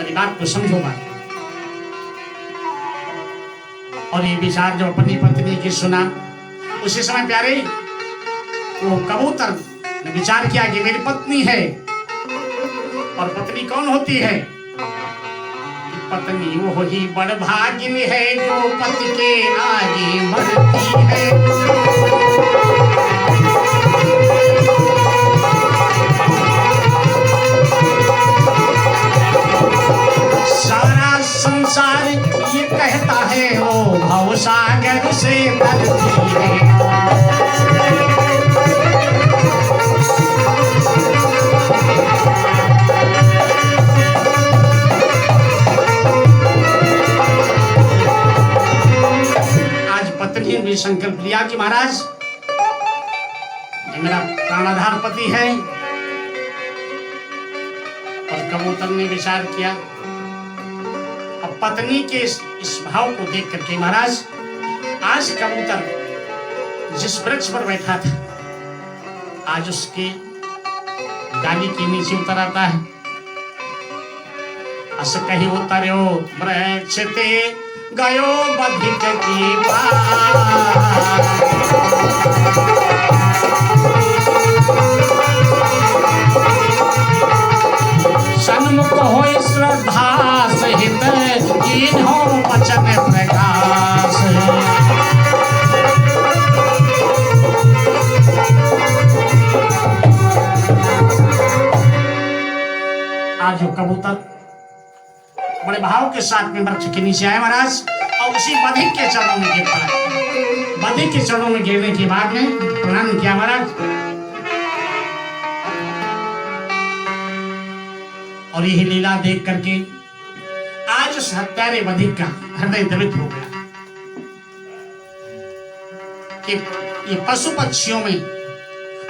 मेरी बात को समझो बात। और ये विचार जो अपनी पत्नी की सुना, उसी समय प्यारे वो कबूतर ने विचार किया कि मेरी पत्नी है। और पत्नी कौन होती है? पत्नी वो ही बड़ भागिन है जो पति के आगे मरती है। सारा संसार ये कहता है वो भवसागर से तरती है। संकल्प लिया कि महाराज ये मेरा प्राणाधार पति है। और कबूतर ने विचार किया, अब पत्नी के इस भाव को देख करके महाराज आज कबूतर जिस वृक्ष पर बैठा था आज उसके डाली के नीचे उतर आता है। अस कही उतर्यो वृक्ष ते गयो बधिक की सन्मुख हो श्रद्धा सहित कीन्हो वचन प्रकाश। आज कबूतर बड़े भाव के साथ में वृक्ष के नीचे आए महाराज और उसी बधिक के चरणों में गिर पड़ा। बधिक के चरणों में गिरने के बाद में प्रणाम किया महाराज। और यही लीला देख करके आज उस हत्यारे बधिक का हृदय द्रवित हो गया कि ये पशु पक्षियों में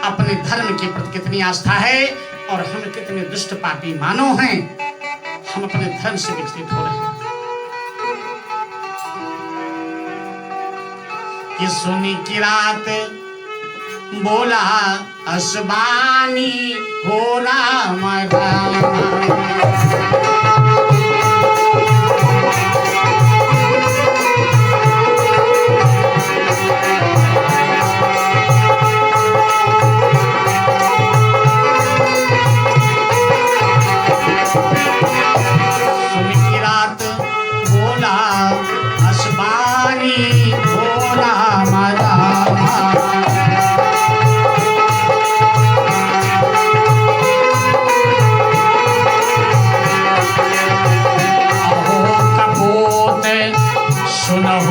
अपने धर्म के प्रति कितनी आस्था है और हम कितने दुष्ट पापी मानव हैं। हम अपने धर्म से विचलित हो रहे हैं। कि सुनी की रात बोला असबानी हो राम राम।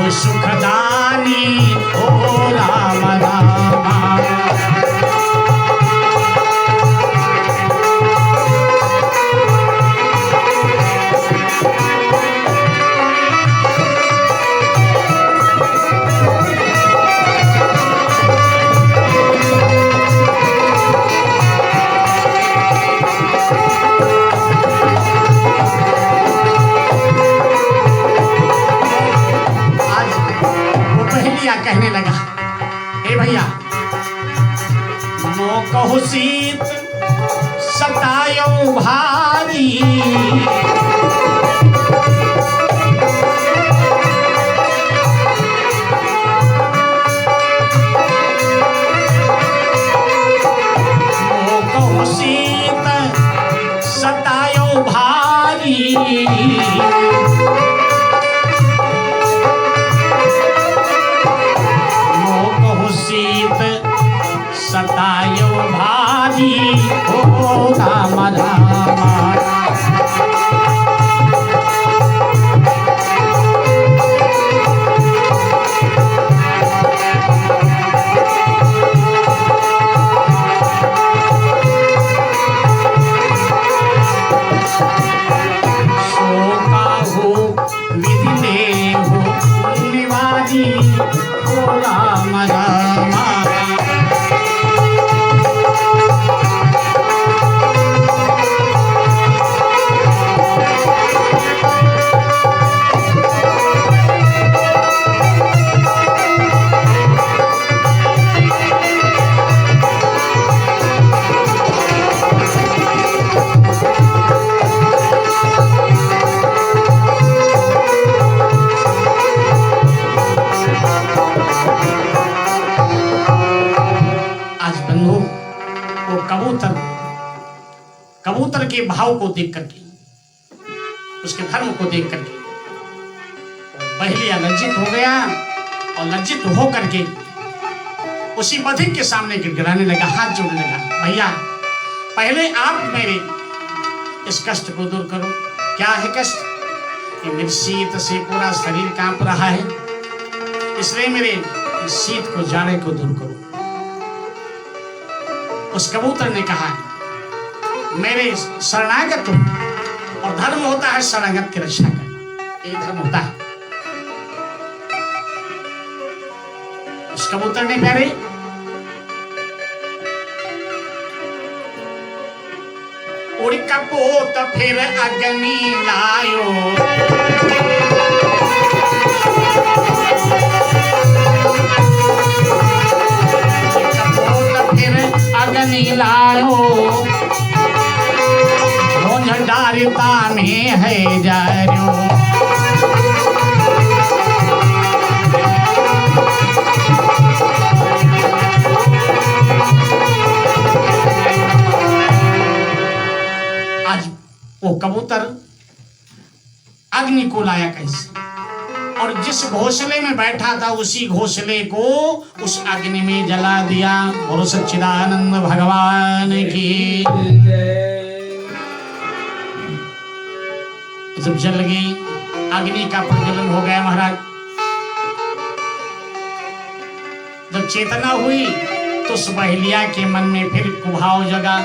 सुखदानी ओ राम राम। कहने लगा, हे भैया मो कहु सीत सतायो भारी। मो कहु सीत सतायो भारी। सतायो भारी हो राम राम। शोका के भाव को देख करके, उसके धर्म को देख करके बहेलिया लज्जित हो गया और लज्जित हो करके उसी बधिक के सामने गिड़गिड़ाने लगा, हाथ जोड़ने लगा। भैया पहले आप मेरे इस कष्ट को दूर करो। क्या है कष्ट? कि मेरे शीत से पूरा शरीर कांप रहा है, इसलिए मेरे इस शीत को, जाड़े को दूर करो। उस कबूतर ने कहा, मेरे शरणागत तुम, और धर्म होता है शरणागत की रक्षा करना, ये धर्म होता है। उस कबूतर ने प्यारे उड़ कपोत फिर अग्नि लायो, कपोत फिर अग्नि लायो, डारिता में है जारो। आज वो कबूतर अग्नि को लाया कैसे, और जिस घोंसले में बैठा था उसी घोंसले को उस अग्नि में जला दिया। और सच्चिदानंद भगवान की जब जल गई, अग्नि का प्रज्वलन हो गया महाराज। जब चेतना हुई तो उस बहेलिया के मन में फिर कुभाव जगा,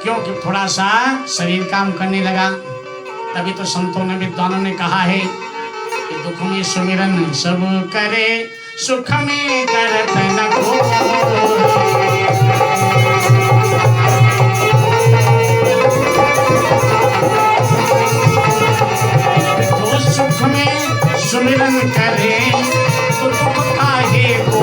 क्योंकि थोड़ा सा शरीर काम करने लगा। तभी तो संतों ने, विद्वानों ने कहा है कि दुख में सुमिरन सब करे, सुख में करत न कोई। सुख में सुमिरन करे तो दुख काहे को।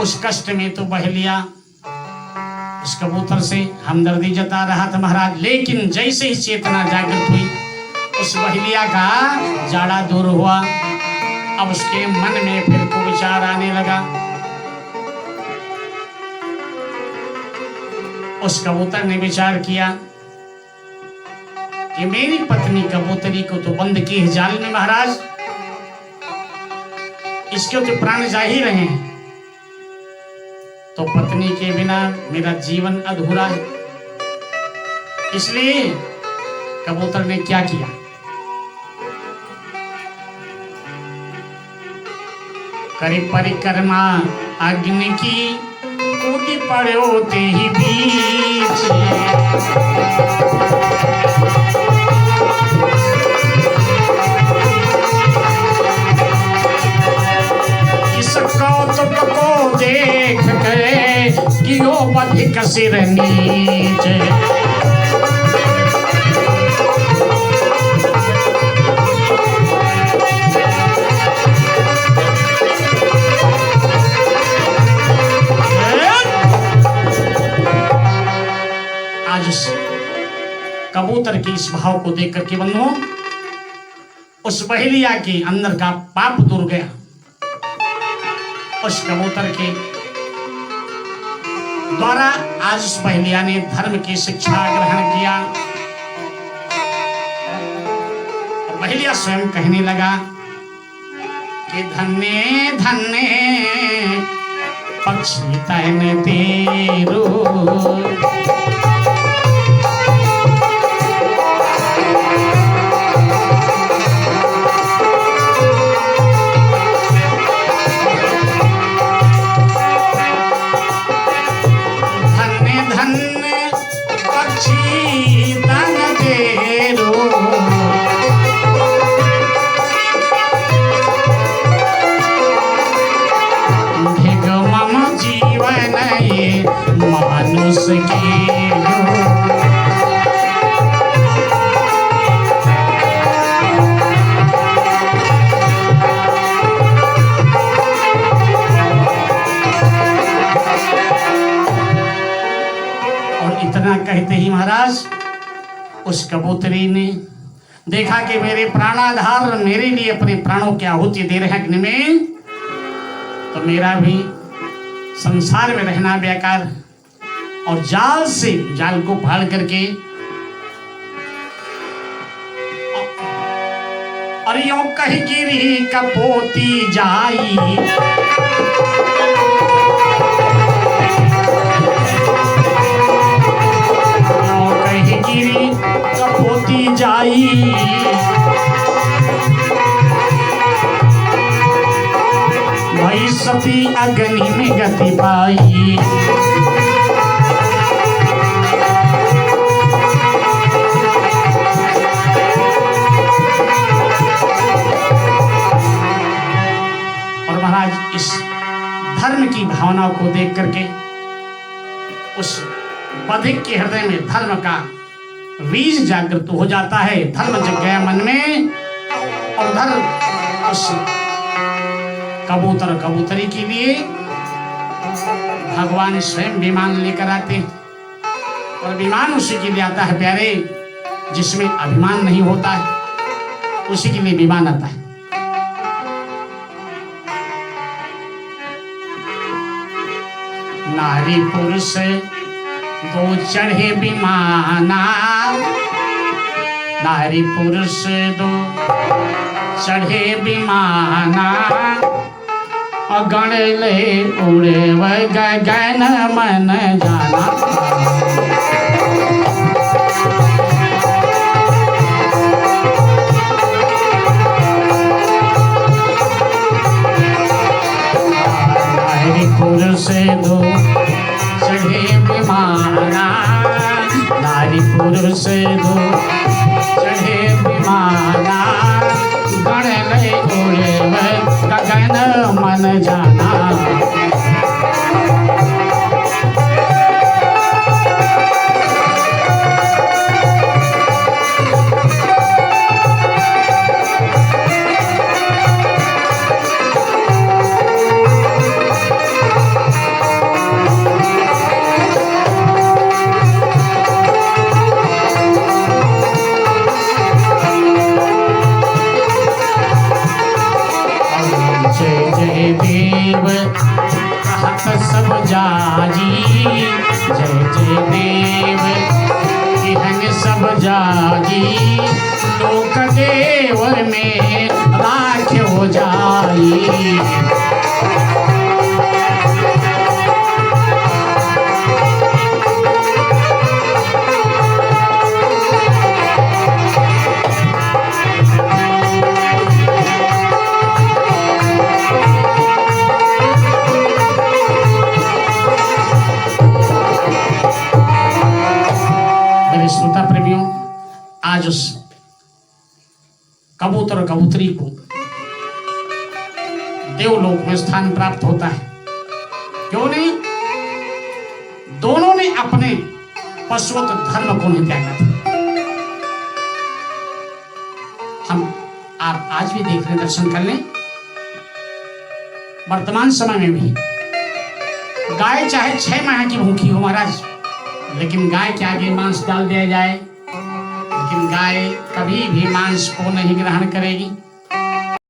उस कष्ट में तो बहेलिया उस कबूतर से हमदर्दी जता रहा था महाराज। लेकिन जैसे ही चेतना जागृत हुई, उस बहेलिया का जाड़ा दूर हुआ। अब उसके मन में फिर को विचार आने लगा। उस कबूतर ने विचार किया कि मेरी पत्नी कबूतरी को तो बंद की है जाल में महाराज, इसके तो प्राण जा ही रहे हैं, तो पत्नी के बिना मेरा जीवन अधूरा है। इसलिए कबूतर ने क्या किया, करी परिक्रमा अग्नि की, कूदी पड़ो ते ही बीच। इस कौतुक को देख के कियो बधिक सिर नीचे। आज उस कबूतर के इस भाव को देख करके बंधुओं, उस बहेलिया के अंदर का पाप दूर गया। उस कबूतर के द्वारा आज उस बहेलिया ने धर्म की शिक्षा ग्रहण किया। और बहेलिया स्वयं कहने लगा कि धन्य धन्य पक्षी तैन तेरो। मानुष की उस कबूतरी ने देखा कि मेरे प्राणाधार मेरे लिए अपने प्राणों की आहुति दे रहे हैं अग्नि में, तो मेरा भी संसार में रहना बेकार। और जाल को फाड़ करके और यो कही गिरी कपोती जाई, यो कही गिरी कपोती जाई, भई सती अग्नि में गति पाई। महाराज इस धर्म की भावना को देख करके उस बधिक के हृदय में धर्म का बीज जागृत हो जाता है। धर्म जग गया मन में और उधर उस कबूतरी के लिए भगवान स्वयं विमान लेकर आते हैं। और विमान उसी के लिए आता है प्यारे जिसमें अभिमान नहीं होता है, उसी के लिए विमान आता है। नारी पुरुष दो चढ़े विमाना, नारी पुरुष दो चढ़े विमाना, गण ले उड़े व गगन मन जाना। नारी पुरुष दो चढ़े विमाना, नारी पुरुष दो चढ़े विमाना, गण ले उड़े गगन मन जाना। देव कहत सब जाजी, जय जय देव कहन सब जाजी, लोक देवर में राख हो जाई। श्रोता प्रेमियों, आज उस कबूतर और कबूतरी को देवलोक में स्थान प्राप्त होता है। क्यों नहीं? दोनों ने अपने पशुवत धर्म को नहीं त्यागा था। हम आप आज भी देख रहे, दर्शन कर लें। वर्तमान समय में भी गाय चाहे 6 माह की भूखी हो महाराज, लेकिन गाय के आगे मांस डाल दिया जाए, लेकिन गाय कभी भी मांस को नहीं ग्रहण करेगी।